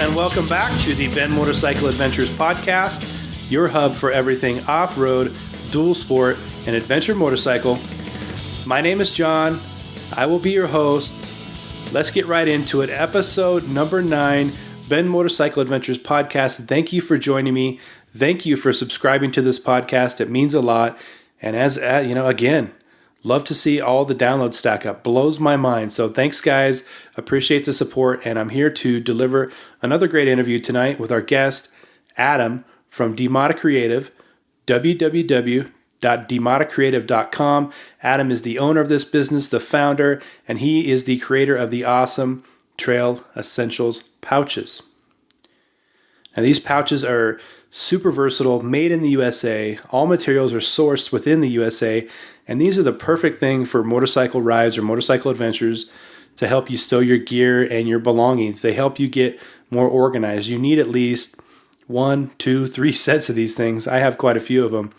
and welcome back to the Ben Motorcycle Adventures podcast, your hub for everything off-road, dual sport, and adventure motorcycle. My name is John. I will be your host. Let's get right into it. Episode number 9, Ben Motorcycle Adventures podcast. Thank you for joining me. Thank you for subscribing to this podcast. It means a lot. And as again, love to see all the downloads stack up. Blows my mind. So thanks, guys. Appreciate the support. And I'm here to deliver another great interview tonight with our guest, Adam from Dmada Creative, www.dmadacreative.com. Adam is the owner of this business, the founder, and he is the creator of the awesome Trail Essentials pouches. Now, these pouches are super versatile, made in the USA. All materials are sourced within the USA, and these are the perfect thing for motorcycle rides or motorcycle adventures to help you stow your gear and your belongings. They help you get more organized. You need at least 1, 2, 3 sets of these things. I have quite a few of them.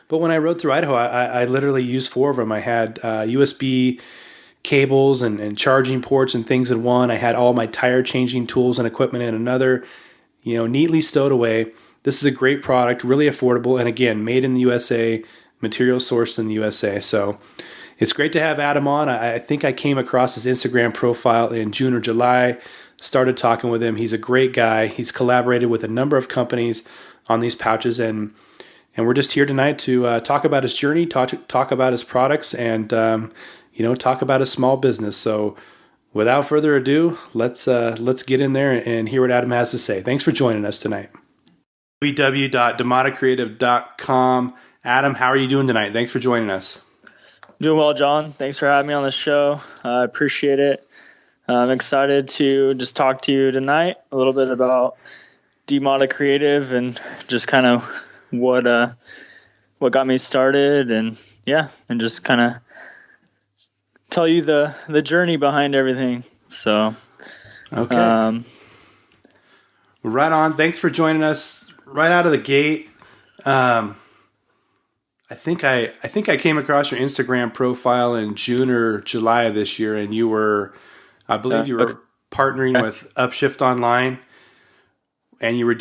But when I rode through Idaho, I literally used 4 of them. I had USB cables and charging ports and things in one. I had all my tire changing tools and equipment in another, neatly stowed away. This is a great product, really affordable, and again, made in the USA, material sourced in the USA. So it's great to have Adam on. I think I came across his Instagram profile in June or July, started talking with him. He's a great guy. He's collaborated with a number of companies on these pouches, and we're just here tonight to talk about his journey, talk about his products, and talk about his small business. So without further ado, let's get in there and hear what Adam has to say. Thanks for joining us tonight. www.dmadacreative.com. Adam, how are you doing tonight? Thanks for joining us. Doing well, John. Thanks for having me on the show. I appreciate it. I'm excited to just talk to you tonight a little bit about Dmada Creative and just kind of what got me started, and just kind of tell you the journey behind everything. So, okay. Right on. Thanks for joining us right out of the gate. I think I came across your Instagram profile in June or July of this year, and I believe you were partnering with Upshift Online, and you were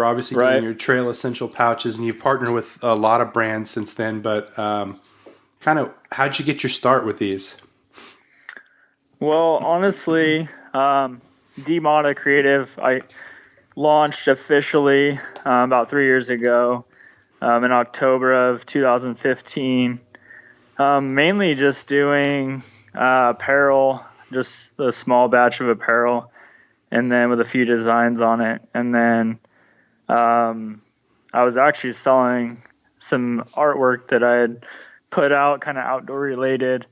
obviously doing your Trail Essential pouches, and you've partnered with a lot of brands since then. But kind of, how'd you get your start with these? Well, honestly, Dmada Creative, I launched officially about 3 years ago in October of 2015. Mainly just doing apparel, just a small batch of apparel, and then with a few designs on it. And then I was actually selling some artwork that I had put out, kind of outdoor related,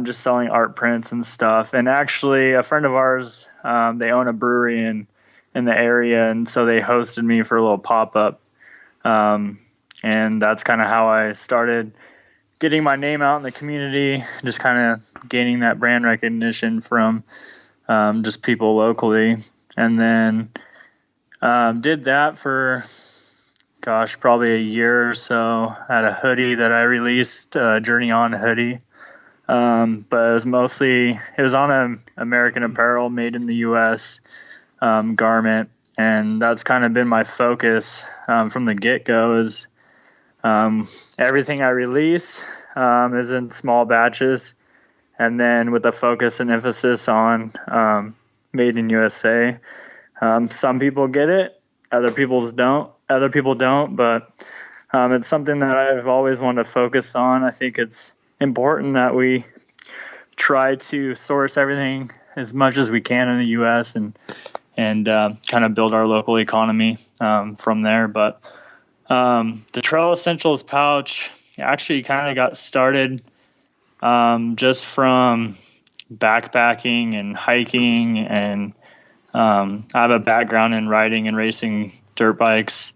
just selling art prints and stuff. And actually, a friend of ours, they own a brewery in the area, and so they hosted me for a little pop-up. And that's kind of how I started getting my name out in the community, just kind of gaining that brand recognition from just people locally. And then did that for, probably a year or so. I had a hoodie that I released, Journey On hoodie. But it was on an American Apparel made in the U.S. Garment. And that's kind of been my focus from the get-go is everything I release is in small batches, and then with a focus and emphasis on made in USA. Some people get it, other people don't, but it's something that I've always wanted to focus on. I think it's important that we try to source everything as much as we can in the U.S. and kind of build our local economy from there. But the Trail Essentials pouch actually kind of got started just from backpacking and hiking, and I have a background in riding and racing dirt bikes.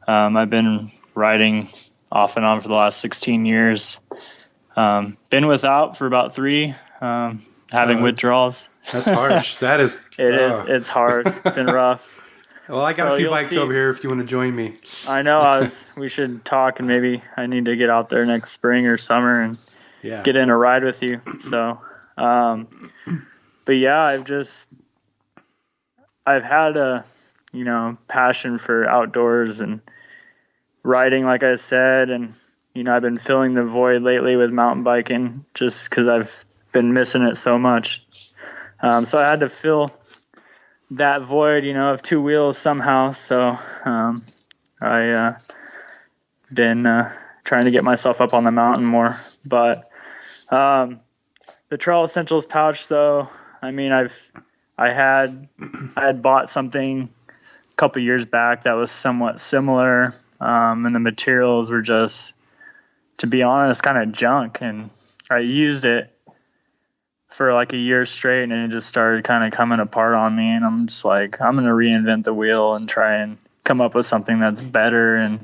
I've been riding off and on for the last 16 years. Been without for about 3, having withdrawals. That's harsh. That is. It's hard. It's been rough. Well, I got a few bikes over here if you want to join me. I know. We should talk, and maybe I need to get out there next spring or summer and get in a ride with you. So, but yeah, I've just I've had a, passion for outdoors and riding, like I said, and, I've been filling the void lately with mountain biking just because I've been missing it so much. So I had to fill that void, of two wheels somehow. So I been trying to get myself up on the mountain more. But the Trail Essentials pouch, though, I mean, I had bought something a couple years back that was somewhat similar, and the materials were just, to be honest, kind of junk. And I used it for like a year straight, and it just started kind of coming apart on me. And I'm just like, I'm going to reinvent the wheel and try and come up with something that's better and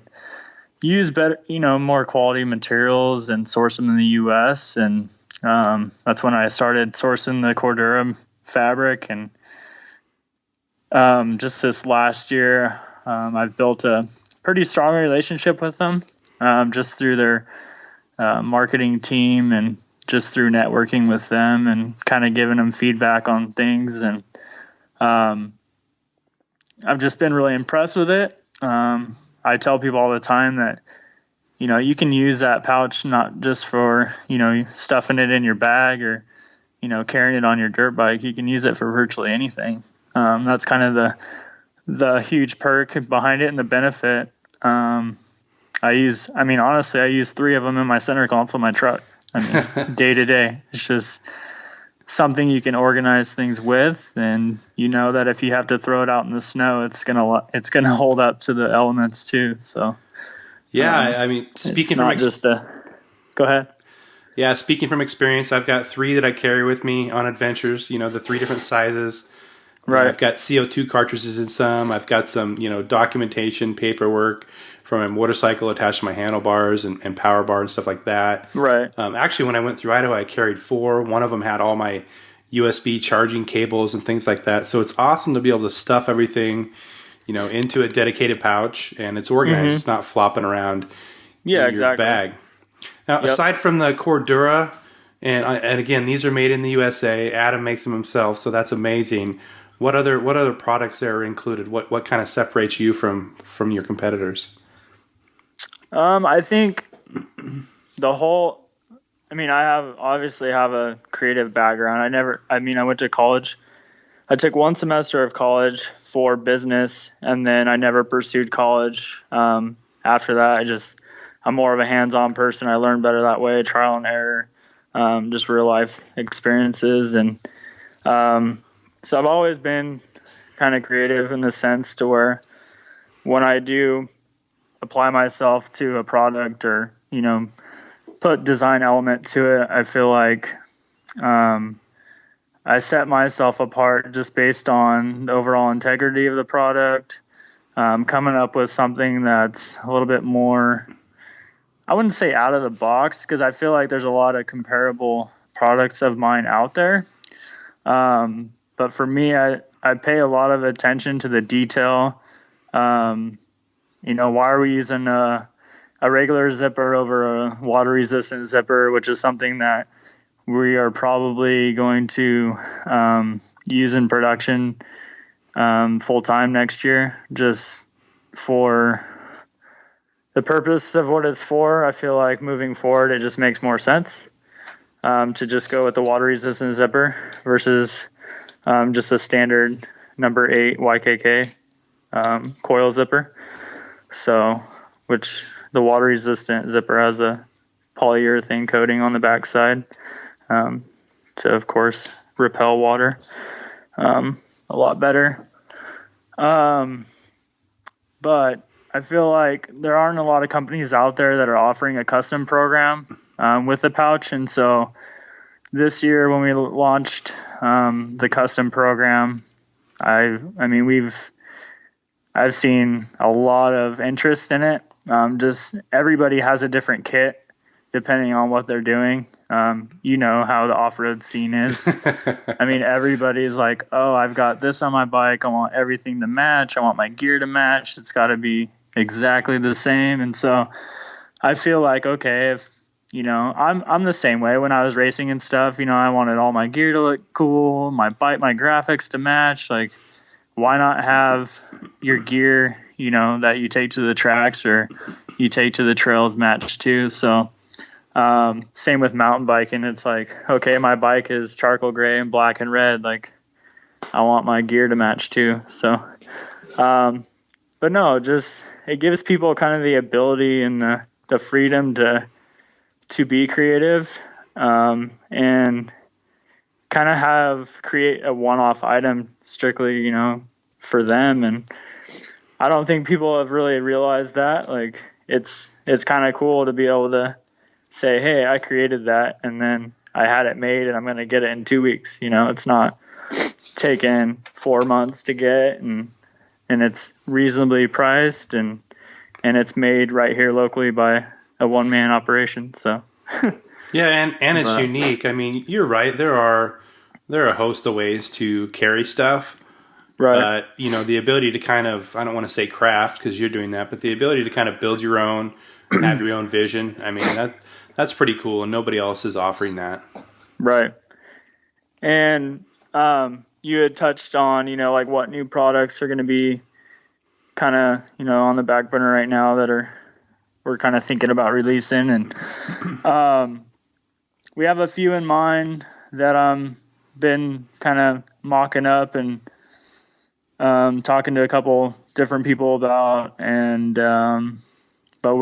use better, more quality materials and source them in the U.S. And that's when I started sourcing the Cordura fabric. And just this last year, I've built a pretty strong relationship with them, just through their marketing team and just through networking with them and kind of giving them feedback on things. And I've just been really impressed with it. I tell people all the time that, you can use that pouch not just for, stuffing it in your bag or, carrying it on your dirt bike. You can use it for virtually anything. That's kind of the huge perk behind it and the benefit. I use 3 of them in my center console of my truck. I mean, day to day, it's just something you can organize things with. And that if you have to throw it out in the snow, it's going to hold up to the elements too. So, yeah, I mean, speaking from go ahead. Yeah, speaking from experience, I've got 3 that I carry with me on adventures. The 3 different sizes. Right. I've got CO2 cartridges in some. I've got some, documentation, paperwork from a motorcycle attached to my handlebars and power bar and stuff like that. Right. Actually, when I went through Idaho, I carried 4. One of them had all my USB charging cables and things like that. So it's awesome to be able to stuff everything, into a dedicated pouch, and it's organized. Mm-hmm. It's not flopping around in your bag. Now, aside from the Cordura, and again, these are made in the USA. Adam makes them himself, so that's amazing. What other products there are included? What kind of separates you from your competitors? I think I obviously have a creative background. I went to college. I took 1 semester of college for business, and then I never pursued college. After that, I'm more of a hands-on person. I learn better that way, trial and error, just real life experiences. And so I've always been kind of creative in the sense to where when I do apply myself to a product or, put design element to it, I feel like I set myself apart just based on the overall integrity of the product, coming up with something that's a little bit more, I wouldn't say out of the box, because I feel like there's a lot of comparable products of mine out there. But for me, I pay a lot of attention to the detail. Why are we using a regular zipper over a water resistant zipper, which is something that we are probably going to use in production full time next year, just for the purpose of what it's for. I feel like moving forward, it just makes more sense to just go with the water resistant zipper versus just a standard number 8 YKK coil zipper. So, which the water resistant zipper has a polyurethane coating on the backside to, of course, repel water a lot better. But I feel like there aren't a lot of companies out there that are offering a custom program with the pouch. And so this year when we launched the custom program, I've seen a lot of interest in it. Just everybody has a different kit depending on what they're doing. You know how the off-road scene is. Everybody's like, oh, I've got this on my bike. I want everything to match. I want my gear to match. It's got to be exactly the same. And so I feel like, okay, if, I'm the same way when I was racing and stuff, I wanted all my gear to look cool, my bike, my graphics to match. Like, why not have your gear, that you take to the tracks or you take to the trails match too? So same with mountain biking. It's like, okay, my bike is charcoal gray and black and red. Like, I want my gear to match too. So, but no, just it gives people kind of the ability and the freedom to be creative, and kind of create a one-off item strictly, for them. And I don't think people have really realized that. Like, it's kind of cool to be able to say, hey, I created that and then I had it made and I'm going to get it in 2 weeks. It's not taken 4 months to get, and it's reasonably priced, and it's made right here locally by a one-man operation. So yeah, and it's unique. I mean, you're right. There are a host of ways to carry stuff. Right. But, the ability to kind of, I don't want to say craft because you're doing that, but the ability to kind of build your own, have your own vision. I mean, that's pretty cool, and nobody else is offering that. Right. And you had touched on, like what new products are going to be kind of, on the back burner right now that we're kind of thinking about releasing. And we have a few in mind that been kind of mocking up and talking to a couple different people about, and but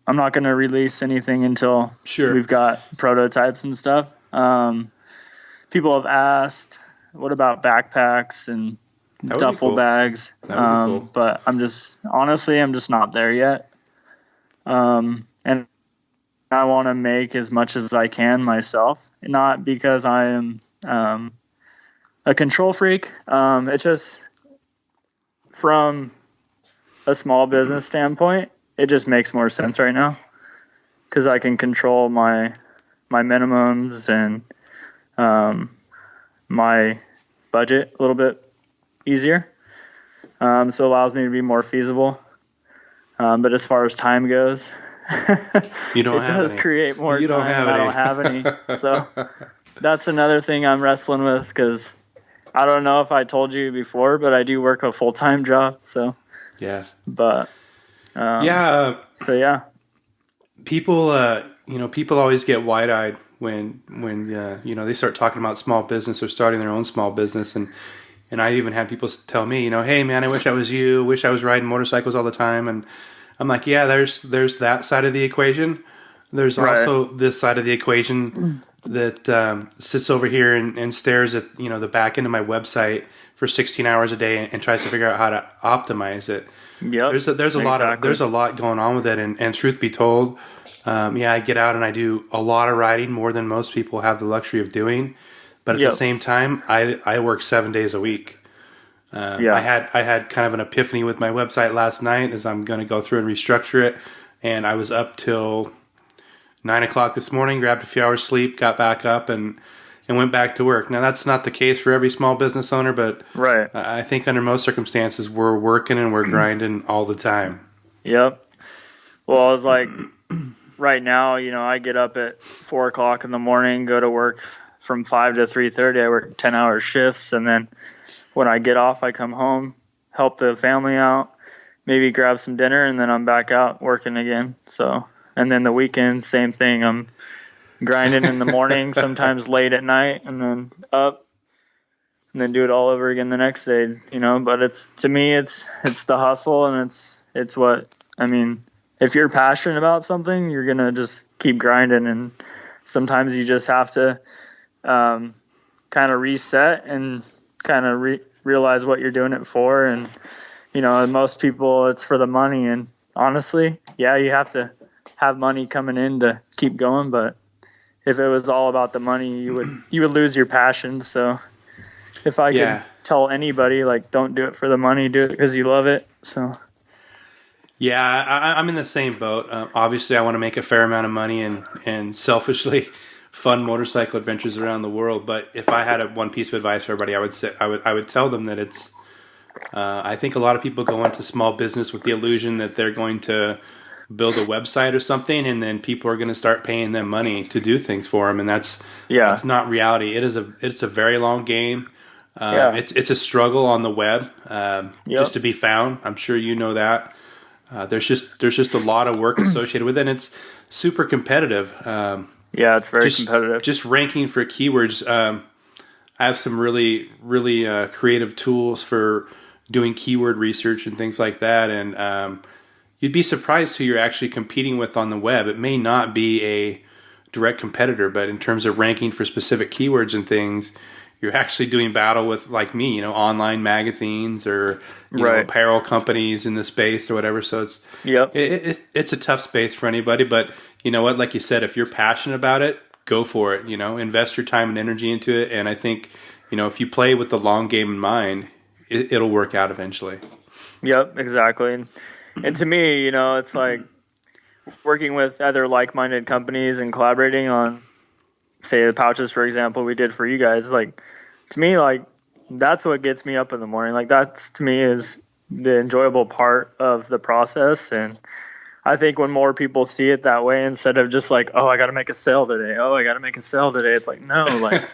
I'm not going to release anything until we've got prototypes and stuff. People have asked, what about backpacks and duffel bags? Cool. But I'm just not there yet. And I want to make as much as I can myself, not because I am a control freak. It's just from a small business standpoint, it just makes more sense right now because I can control my minimums and my budget a little bit easier. So it allows me to be more feasible. But as far as time goes, it does create more time, and I don't have any. So that's another thing I'm wrestling with, because I don't know if I told you before, but I do work a full-time job. So yeah, but so yeah, people people always get wide-eyed when they start talking about small business or starting their own small business, and I even had people tell me, hey man, I wish I was you, wish I was riding motorcycles all the time. And I'm like, yeah, there's that side of the equation. There's also this side of the equation that sits over here and stares at the back end of my website for 16 hours a day and tries to figure out how to optimize it. Yep. There's a lot going on with it, and truth be told, I get out and I do a lot of riding, more than most people have the luxury of doing. But at the same time, I work 7 days a week. I had kind of an epiphany with my website last night as I'm going to go through and restructure it. And I was up till 9 o'clock this morning, grabbed a few hours sleep, got back up and went back to work. Now, that's not the case for every small business owner, but I think under most circumstances, we're working and we're grinding all the time. Yep. Well, it's like right now, I get up at 4 o'clock in the morning, go to work from 5 to 3:30. I work 10-hour shifts, and then when I get off, I come home, help the family out, maybe grab some dinner, and then I'm back out working again. So, and then the weekend, same thing. I'm grinding in the morning, sometimes late at night, and then up, and then do it all over again the next day. But to me, it's the hustle, and it's what I mean. If you're passionate about something, you're gonna just keep grinding, and sometimes you just have to kind of reset and kind of realize what you're doing it for. And most people, it's for the money, and honestly, you have to have money coming in to keep going. But if it was all about the money, you would lose your passion. So if I could tell anybody, like, don't do it for the money, do it because you love it. So I'm in the same boat. Obviously I want to make a fair amount of money and selfishly fun motorcycle adventures around the world. But if I had one piece of advice for everybody, I would tell them that it's. I think a lot of people go into small business with the illusion that they're going to build a website or something, and then people are going to start paying them money to do things for them, and that's not reality. It's a very long game. Yeah. It's a struggle on the web just Yep. to be found. I'm sure you know that. There's just a lot of work associated with it, and it's super competitive. Yeah, it's very Just competitive. just ranking for keywords. I have some really creative tools for doing keyword research and things like that, and you'd be surprised who you're actually competing with on the web. It may not be a direct competitor, but in terms of ranking for specific keywords and things, you're actually doing battle with, like me, online magazines or Right. apparel companies in the space or whatever. So Yep. it's a tough space for anybody. But you know what? Like you said, if you're passionate about it, go for it. Invest your time and energy into it. And I think if you play with the long game in mind, it'll work out eventually. Yep, exactly. And to me, it's like working with other like-minded companies and collaborating on, say, the pouches, for example, we did for you guys. Like, to me, like, that's what gets me up in the morning. Like, that's, to me, is the enjoyable part of the process. And I think when more people see it that way, instead of just like, oh, I got to make a sale today. Oh, I got to make a sale today. It's like, no, like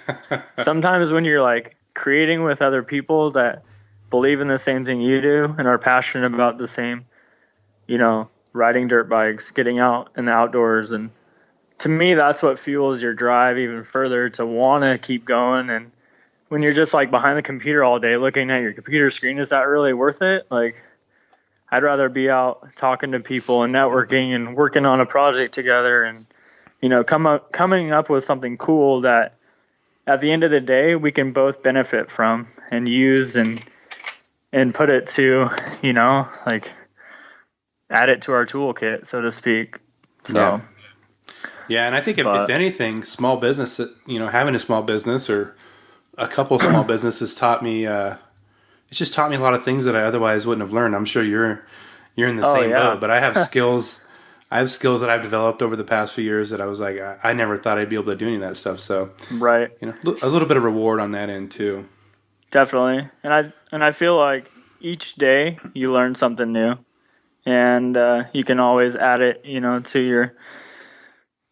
sometimes when you're like creating with other people that believe in the same thing you do and are passionate about the same, riding dirt bikes, getting out in the outdoors. And to me, that's what fuels your drive even further to want to keep going. And when you're just like behind the computer all day looking at your computer screen, is that really worth it? Like, I'd rather be out talking to people and networking and working on a project together and, coming up with something cool that at the end of the day, we can both benefit from and use and put it to, like add it to our toolkit, so to speak. So, yeah. And I think if anything, small business, having a small business or a couple of small businesses taught me, it's just taught me a lot of things that I otherwise wouldn't have learned. I'm sure you're in the same boat, but I have skills. I have skills that I've developed over the past few years that I was like, I never thought I'd be able to do any of that stuff. So, right, a little bit of reward on that end too. definitely. And I feel like each day you learn something new, and you can always add it, to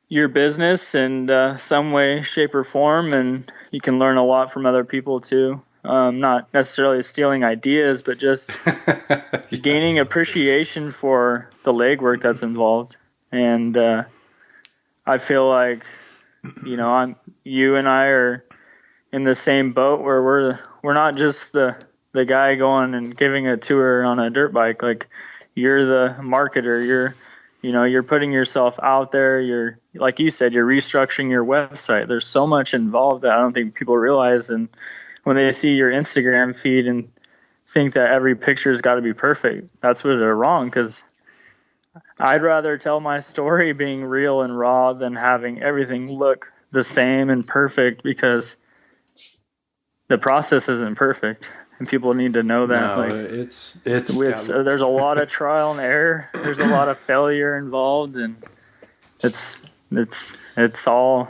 your business in some way, shape, or form, and you can learn a lot from other people too. Not necessarily stealing ideas, but just gaining appreciation for the legwork that's involved. And I feel like, you and I are in the same boat where we're not just the guy going and giving a tour on a dirt bike. Like, you're the marketer. You're putting yourself out there. You're, like you said, you're restructuring your website. There's so much involved that I don't think people realize. And when they see your Instagram feed and think that every picture's got to be perfect, that's where they're wrong. Because I'd rather tell my story being real and raw than having everything look the same and perfect, because the process isn't perfect. And people need to know that. No, like, it's there's a lot of trial and error. There's a lot of failure involved, and it's all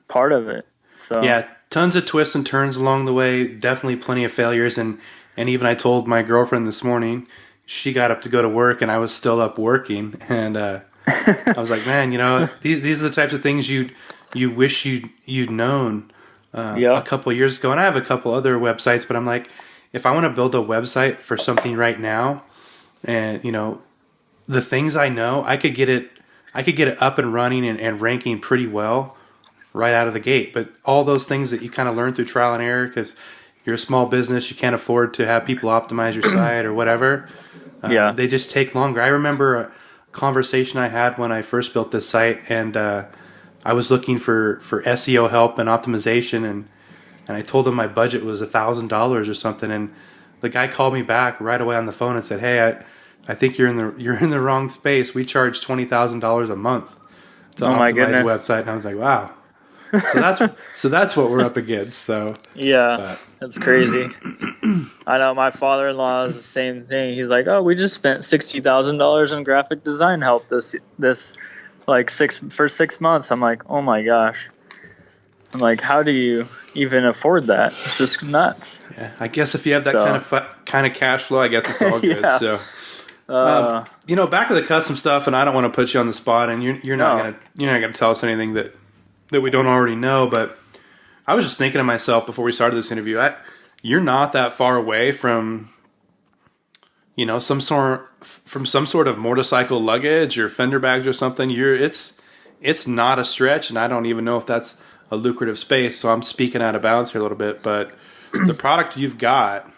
part of it. So yeah, tons of twists and turns along the way. Definitely plenty of failures, and even I told my girlfriend this morning. She got up to go to work, and I was still up working, and I was like, man, these are the types of things you wish you'd known a couple of years ago. And I have a couple other websites, but I'm like, if I want to build a website for something right now, and the things I know, I could get it up and running and ranking pretty well right out of the gate. But all those things that you kind of learn through trial and error, because you're a small business, you can't afford to have people optimize your site or whatever. They just take longer. I remember a conversation I had when I first built this site, and I was looking for SEO help and optimization, and I told him my budget was $1,000 or something, and the guy called me back right away on the phone and said, "Hey, I think you're in the wrong space. We charge $20,000 a month to optimize a website." And I was like, "Wow." So that's what we're up against. So that's crazy. I know my father-in-law is the same thing. He's like, "Oh, we just spent $60,000 in graphic design help this like 6 months." I'm like, "Oh my gosh." I'm like, how do you even afford that? It's just nuts. Yeah, I guess if you have that kind of cash flow, I guess it's all good. So, back to the custom stuff, and I don't want to put you on the spot, and you're not gonna tell us anything that we don't already know. But I was just thinking to myself before we started this interview, you're not that far away from, some sort of motorcycle luggage or fender bags or something. It's not a stretch, and I don't even know if that's a lucrative space. So I'm speaking out of bounds here a little bit, but the product you've got,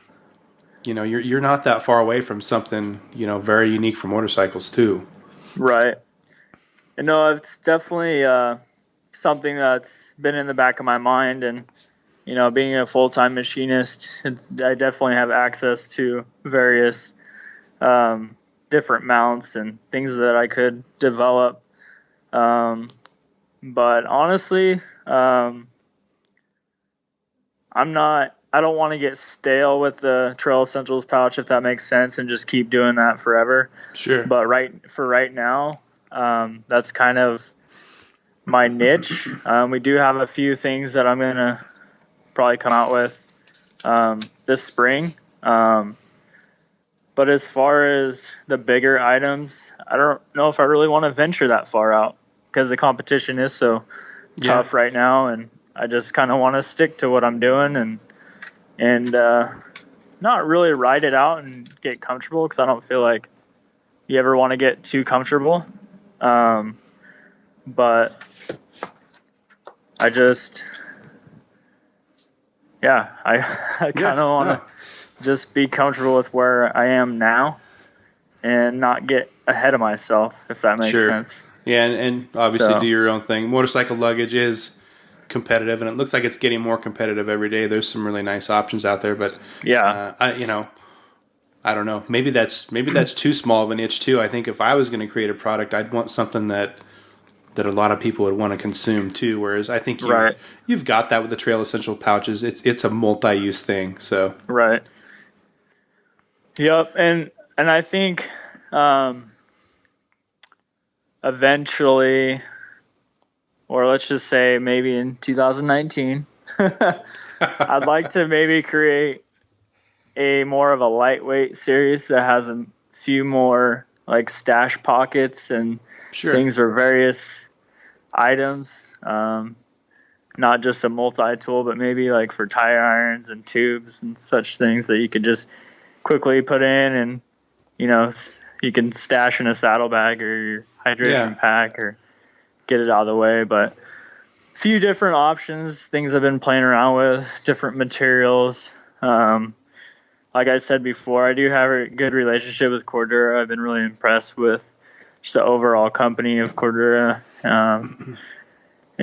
you're not that far away from something, very unique for motorcycles too. Right. And no, it's definitely something that's been in the back of my mind. And, being a full-time machinist, I definitely have access to various different mounts and things that I could develop. But honestly, I don't want to get stale with the Trail Essentials pouch, if that makes sense, and just keep doing that forever. Sure. But right now, that's kind of my niche. We do have a few things that I'm going to probably come out with this spring. But as far as the bigger items, I don't know if I really want to venture that far out because the competition is so tough right now, and I just kind of want to stick to what I'm doing and not really ride it out and get comfortable, because I don't feel like you ever want to get too comfortable. But I just, I kind of want to just be comfortable with where I am now and not get ahead of myself, if that makes sense. Yeah, and obviously do your own thing. Motorcycle luggage is competitive, and it looks like it's getting more competitive every day. There's some really nice options out there, but I don't know. Maybe that's too small of a niche too. I think if I was going to create a product, I'd want something that a lot of people would want to consume too. Whereas I think you've got that with the Trail Essential pouches. It's a multi-use thing. So right. Yep, and I think eventually, or let's just say maybe in 2019, I'd like to maybe create a more of a lightweight series that has a few more like stash pockets and things for various items. Not just a multi-tool, but maybe like for tire irons and tubes and such things that you could just quickly put in, and you can stash in a saddlebag or your hydration pack or get it out of the way. But a few different options, things I've been playing around with, different materials. Like I said before, I do have a good relationship with Cordura. I've been really impressed with just the overall company of Cordura, and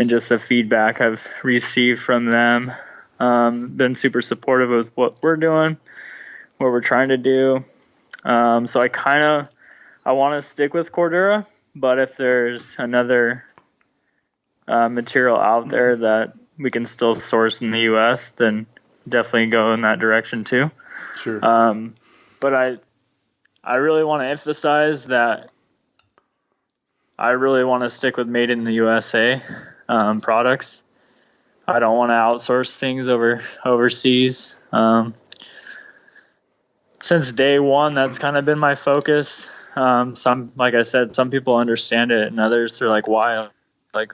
just the feedback I've received from them. Been super supportive of what we're doing, what we're trying to do. So I want to stick with Cordura, but if there's another material out there that we can still source in the U.S., then definitely go in that direction too. Sure. But I really want to emphasize that I really want to stick with made in the USA products. I don't want to outsource things overseas. Since day one, that's kind of been my focus. Like I said, some people understand it, and others are like, why? Like,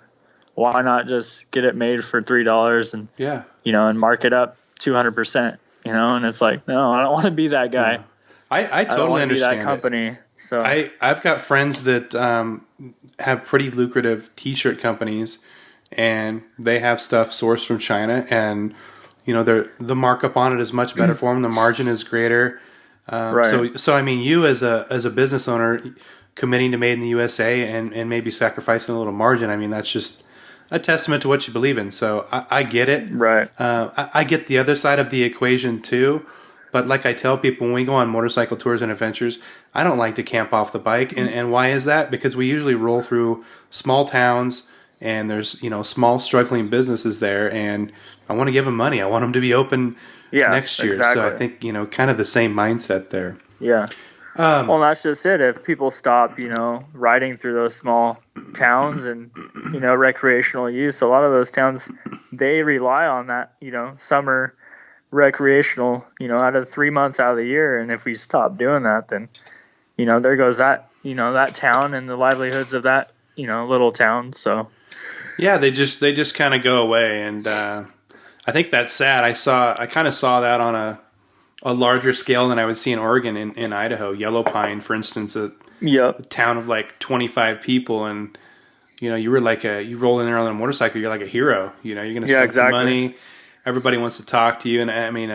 why not just get it made for $3 and and mark it up 200%? And it's like, no, I don't want to be that guy. Yeah. I totally understand that company. So I've got friends that have pretty lucrative T-shirt companies, and they have stuff sourced from China, and the markup on it is much better for them. The margin is greater. Right. So I mean, you as a business owner committing to made in the USA and maybe sacrificing a little margin, I mean, that's just a testament to what you believe in. So I get it. Right. I get the other side of the equation too. But like I tell people, when we go on motorcycle tours and adventures, I don't like to camp off the bike. And why is that? Because we usually roll through small towns, and there's small struggling businesses there, and I want to give them money. I want them to be open next year. Exactly. So I think kind of the same mindset there. Yeah. Well, that's just it. If people stop, riding through those small towns and, recreational use, a lot of those towns, they rely on that, summer recreational, out of 3 months out of the year. And if we stop doing that, then, there goes that, that town and the livelihoods of that, little town. So, yeah, they just kind of go away. And I think that's sad. I kind of saw that on a larger scale than I would see in Oregon, in Idaho. Yellow Pine, for instance, a Yep. town of like 25 people, and you were like you roll in there on a motorcycle, you're like a hero. You're going to Yeah, spend some exactly. money. Everybody wants to talk to you, and I mean,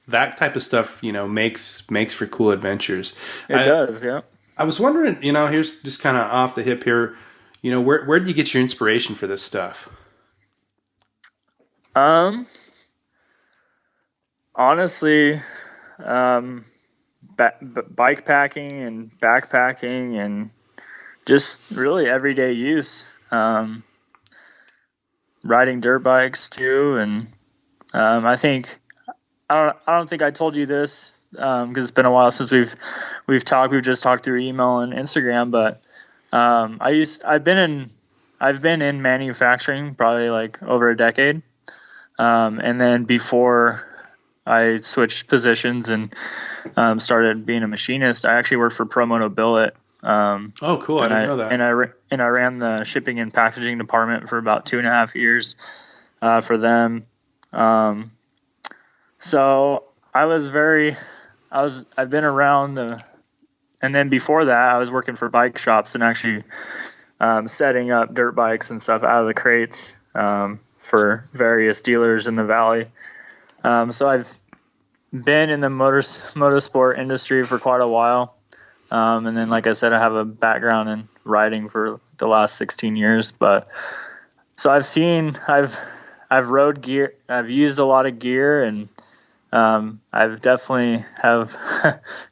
that type of stuff, makes for cool adventures. It does. Yeah. I was wondering, here's just kind of off the hip here, where do you get your inspiration for this stuff? Um. Honestly, um, bike packing and backpacking and just really everyday use. Riding dirt bikes too, and I don't think I told you this because it's been a while since we've talked. We've just talked through email and Instagram, but I've been in manufacturing probably like over a decade, and then before I switched positions and started being a machinist, I actually worked for Pro Moto Billet. Oh, cool! I didn't know that. And I ran the shipping and packaging department for about 2.5 years for them. So I've been around and then before that I was working for bike shops and actually setting up dirt bikes and stuff out of the crates for various dealers in the valley. So I've been in the motorsport industry for quite a while. And then, like I said, I have a background in riding for the last 16 years. But so I've rode gear, I've used a lot of gear, and I've definitely have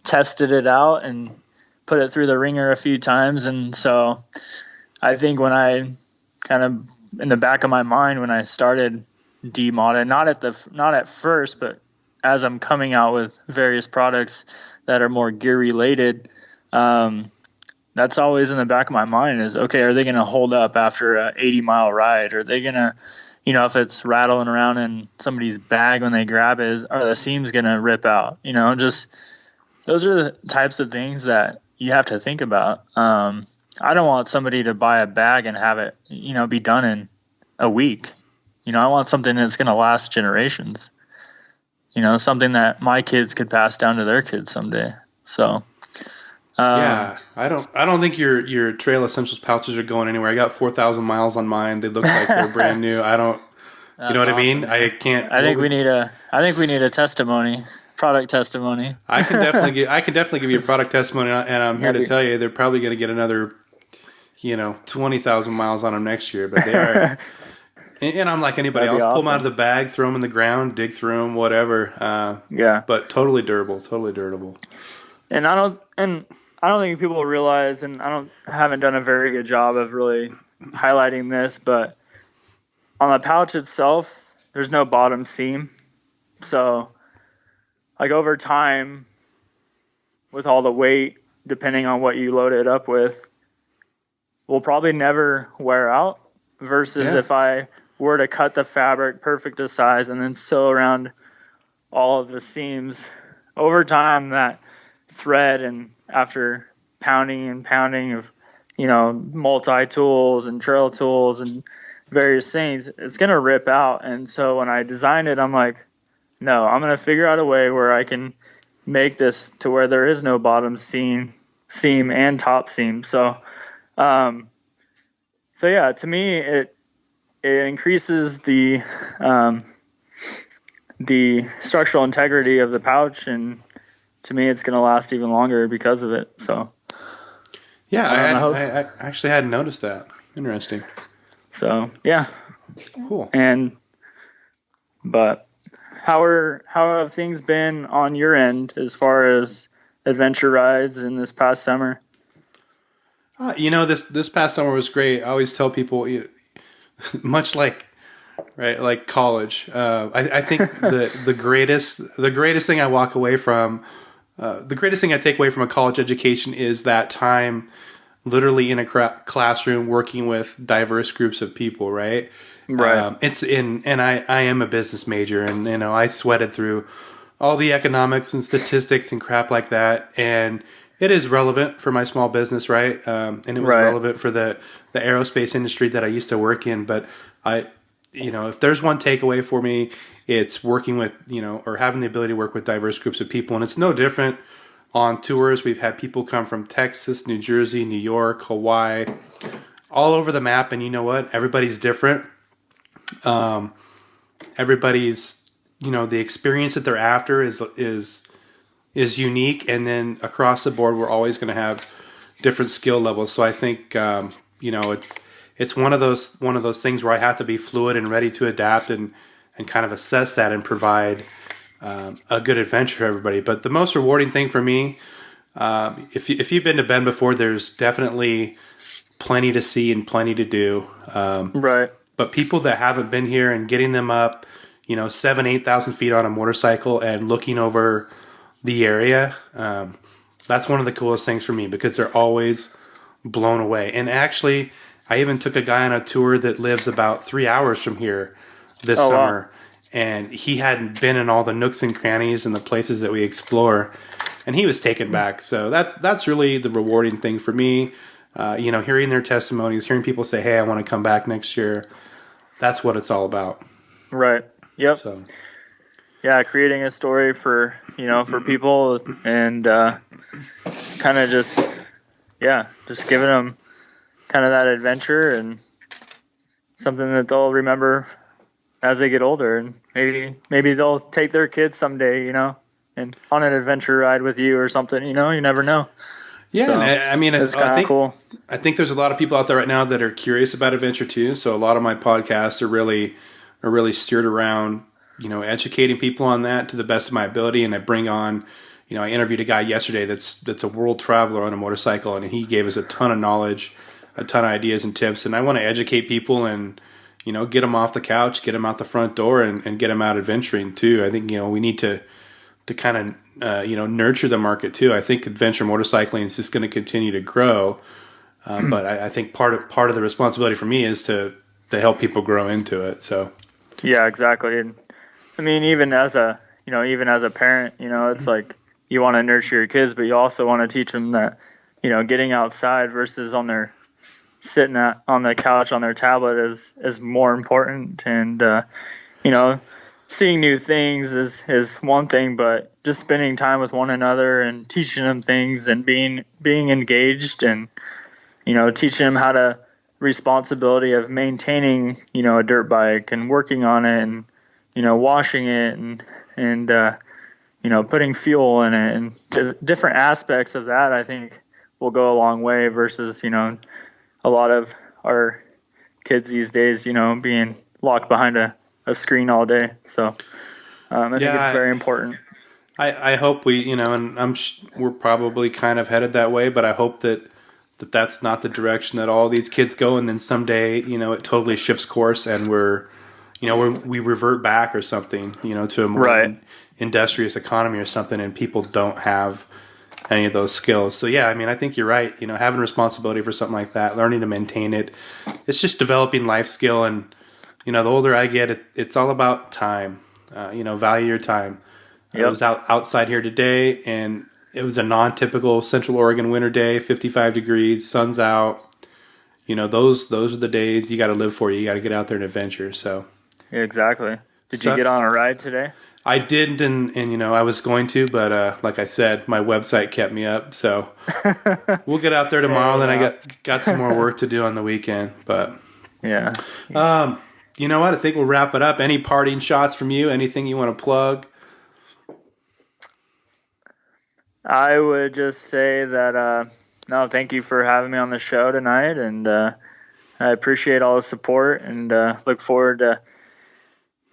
tested it out and put it through the ringer a few times. And so I think when I kind of in the back of my mind when I started Dmada, not at first, but as I'm coming out with various products that are more gear related, that's always in the back of my mind is, okay, are they going to hold up after a 80-mile ride? Are they going to, if it's rattling around in somebody's bag when they grab it, are the seams going to rip out? Just those are the types of things that you have to think about. I don't want somebody to buy a bag and have it, be done in a week. I want something that's going to last generations. Something that my kids could pass down to their kids someday. So, yeah, I don't think your Trail Essentials pouches are going anywhere. I got 4,000 miles on mine. They look like they're brand new. I don't, you know what I mean? I can't. I think we need a testimony, product testimony. I can definitely give you a product testimony, and I'm here to tell you they're probably going to get another, 20,000 miles on them next year. But they are. And I'm like anybody else. Awesome. Pull them out of the bag, throw them in the ground, dig through them, whatever. Yeah. But totally durable. And I don't think people realize, and I haven't done a very good job of really highlighting this, but on the pouch itself, there's no bottom seam. So, like over time, with all the weight, depending on what you load it up with, will probably never wear out. Versus if I were to cut the fabric perfect to size and then sew around all of the seams, over time that thread, and after pounding of multi-tools and trail tools and various things, it's going to rip out. And so when I designed it, I'm like, no, I'm going to figure out a way where I can make this to where there is no bottom seam and top seam. So yeah, to me it increases the structural integrity of the pouch, and to me it's going to last even longer because of it. So yeah, I actually hadn't noticed that. Interesting. So yeah, cool. But how have things been on your end as far as adventure rides in this past summer? This past summer was great. I always tell people, much like college. I think the greatest thing I walk away from, the greatest thing I take away from a college education is that time, literally in a classroom working with diverse groups of people. Right. Right. I am a business major, and I sweated through all the economics and statistics and crap like that, and it is relevant for my small business, right? And it was relevant for the aerospace industry that I used to work in. But if there's one takeaway for me, it's working with, or having the ability to work with diverse groups of people. And it's no different on tours. We've had people come from Texas, New Jersey, New York, Hawaii, all over the map. And you know what? Everybody's different. Everybody's, the experience that they're after is unique. And then across the board, we're always going to have different skill levels. So I think, it's one of those things where I have to be fluid and ready to adapt and kind of assess that and provide a good adventure for everybody. But the most rewarding thing for me, if you've been to Bend before, there's definitely plenty to see and plenty to do. Right. But people that haven't been here and getting them up, 7,000-8,000 feet on a motorcycle and looking over the area, that's one of the coolest things for me because they're always blown away. And actually, I even took a guy on a tour that lives about 3 hours from here this summer. Wow. And he hadn't been in all the nooks and crannies and the places that we explore. And he was taken back. So that's really the rewarding thing for me. Hearing their testimonies, hearing people say, hey, I want to come back next year. That's what it's all about. Right. Yep. So. Yeah, creating a story for people and kind of just giving them kind of that adventure and something that they'll remember as they get older, and maybe they'll take their kids someday, and on an adventure ride with you or something, you never know. Yeah, so, I mean, it's kind of cool. I think there's a lot of people out there right now that are curious about adventure too. So a lot of my podcasts are really steered around, educating people on that to the best of my ability. And I bring on, I interviewed a guy yesterday that's a world traveler on a motorcycle, and he gave us a ton of knowledge, a ton of ideas and tips. And I want to educate people and, get them off the couch, get them out the front door, and get them out adventuring too. I think, we need to kind of, nurture the market too. I think adventure motorcycling is just going to continue to grow. But I think part of the responsibility for me is to help people grow into it. So. Yeah, exactly. And I mean, even as a parent, it's like you want to nurture your kids, but you also want to teach them that, getting outside versus sitting on the couch on their tablet is more important. And, seeing new things is one thing, but just spending time with one another and teaching them things and being engaged and, teaching them how to responsibility of maintaining, a dirt bike and working on it and, washing it and putting fuel in it and different aspects of that, I think will go a long way versus, a lot of our kids these days, being locked behind a screen all day. So I think it's very important. I hope we, and we're probably kind of headed that way, but I hope that's not the direction that all these kids go. And then someday, it totally shifts course and we revert back or something, to a more industrious economy or something, and people don't have any of those skills. So yeah, I mean, I think you're right. Having responsibility for something like that, learning to maintain it, it's just developing life skill. And, the older I get, it's all about time, value your time. Yep. I was outside here today, and it was a non-typical Central Oregon winter day, 55 degrees, sun's out. Those are the days you got to live for. You got to get out there and adventure. So exactly. Did you get on a ride today? I did, and I was going to, but like I said, my website kept me up. So we'll get out there tomorrow. Then I got some more work to do on the weekend. But yeah. You know what? I think we'll wrap it up. Any parting shots from you? Anything you want to plug? I would just say that, no, thank you for having me on the show tonight. And I appreciate all the support and look forward to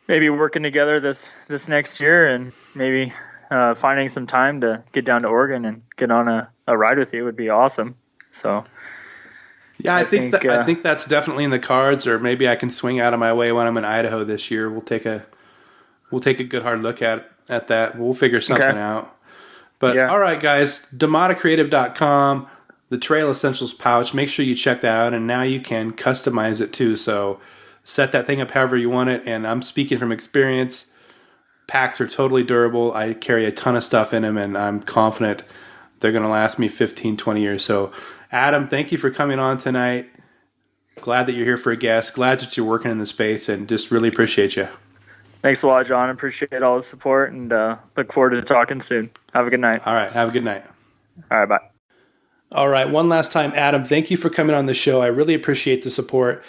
maybe working together this next year and maybe finding some time to get down to Oregon and get on a ride with you would be awesome. So. Yeah, I think that's definitely in the cards, or maybe I can swing out of my way when I'm in Idaho this year. We'll take a good hard look at that. We'll figure something out. But all right, guys, DmadaCreative.com, the Trail Essentials pouch. Make sure you check that out, and now you can customize it too. So set that thing up however you want it. And I'm speaking from experience. Packs are totally durable. I carry a ton of stuff in them, and I'm confident they're going to last me 15, 20 years. So Adam, thank you for coming on tonight. Glad that you're here for a guest. Glad that you're working in the space, and just really appreciate you. Thanks a lot, John. Appreciate all the support, and look forward to talking soon. Have a good night. All right. Have a good night. All right. Bye. All right. One last time, Adam, thank you for coming on the show. I really appreciate the support.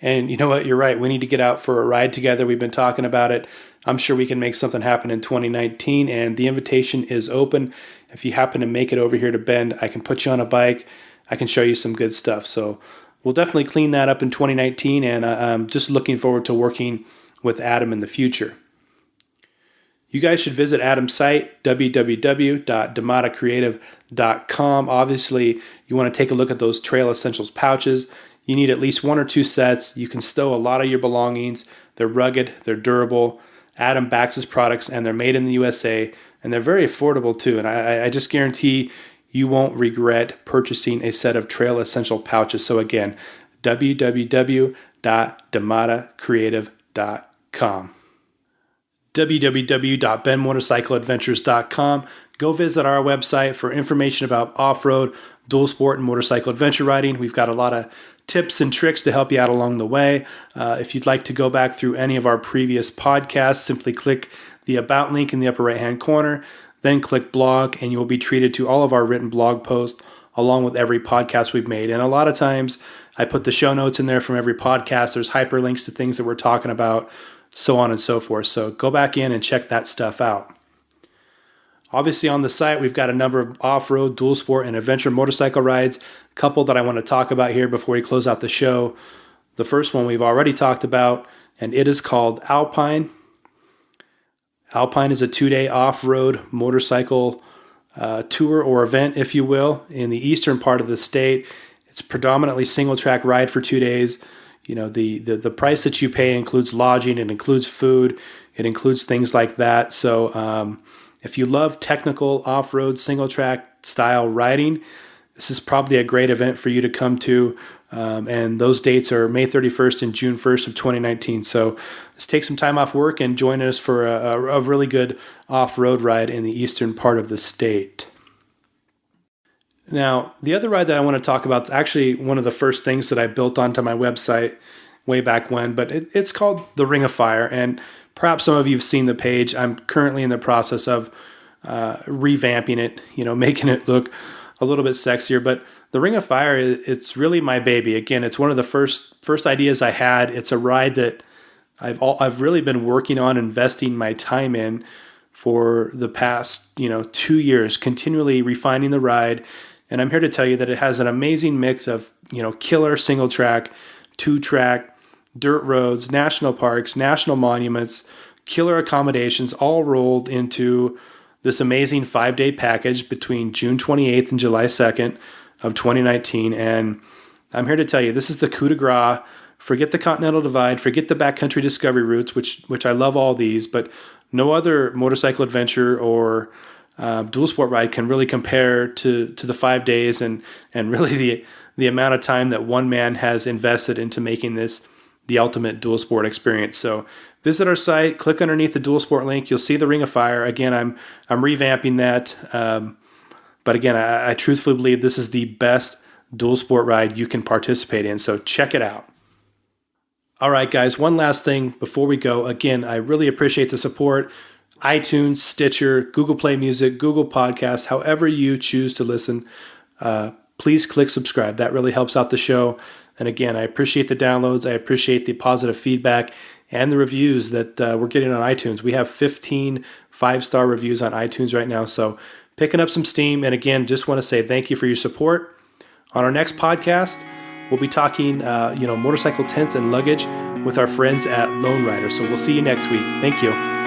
And you know what? You're right. We need to get out for a ride together. We've been talking about it. I'm sure we can make something happen in 2019, and the invitation is open. If you happen to make it over here to Bend, I can put you on a bike. I can show you some good stuff. So we'll definitely clean that up in 2019, and I'm just looking forward to working with Adam in the future. You guys should visit Adam's site, www.dmadacreative.com. Obviously, you want to take a look at those Trail Essentials pouches. You need at least 1 or 2 sets. You can stow a lot of your belongings. They're rugged, they're durable. Adam backs his products, and they're made in the USA, and they're very affordable too. And I just guarantee you won't regret purchasing a set of Trail Essential pouches. So again, www.dmadacreative.com. www.benmotorcycleadventures.com. Go visit our website for information about off-road, dual sport, and motorcycle adventure riding. We've got a lot of tips and tricks to help you out along the way. If you'd like to go back through any of our previous podcasts, simply click the About link in the upper right-hand corner, then click blog, and you'll be treated to all of our written blog posts along with every podcast we've made. And a lot of times I put the show notes in there from every podcast. There's hyperlinks to things that we're talking about, so on and so forth. So go back in and check that stuff out. Obviously on the site, we've got a number of off-road, dual sport, and adventure motorcycle rides. A couple that I want to talk about here before we close out the show. The first one we've already talked about, and it is called Alpine. Alpine is a 2-day off-road motorcycle tour or event, if you will, in the eastern part of the state. It's predominantly single-track ride for 2 days. You know, the price that you pay includes lodging, it includes food, it includes things like that. So if you love technical off-road single-track style riding, this is probably a great event for you to come to. And those dates are May 31st and June 1st of 2019. So let's take some time off work and join us for a really good off-road ride in the eastern part of the state. Now, the other ride that I want to talk about is actually one of the first things that I built onto my website way back when, but it's called the Ring of Fire. And perhaps some of you have seen the page. I'm currently in the process of revamping it, making it look a little bit sexier. But the Ring of Fire, it's really my baby. Again, it's one of the first ideas I had. It's a ride that I've really been working on, investing my time in for the past 2 years, continually refining the ride. And I'm here to tell you that it has an amazing mix of killer single track, 2-track, dirt roads, national parks, national monuments, killer accommodations, all rolled into this amazing 5-day package between June 28th and July 2nd of 2019. And I'm here to tell you, this is the coup de grace. Forget the Continental Divide, forget the backcountry discovery routes, which I love all these, but no other motorcycle adventure or dual sport ride can really compare to the 5 days and really the amount of time that one man has invested into making this the ultimate dual sport experience. So visit our site, click underneath the dual sport link. You'll see the Ring of Fire. Again, I'm revamping that. But again, I truthfully believe this is the best dual sport ride you can participate in. So check it out. All right, guys, one last thing before we go. Again, I really appreciate the support. iTunes, Stitcher, Google Play Music, Google Podcasts, however you choose to listen, please click subscribe. That really helps out the show. And again, I appreciate the downloads. I appreciate the positive feedback and the reviews that we're getting on iTunes. We have 15 5-star reviews on iTunes right now. So picking up some steam. And again, just want to say thank you for your support. On our next podcast, we'll be talking, motorcycle tents and luggage with our friends at Lone Rider. So we'll see you next week. Thank you.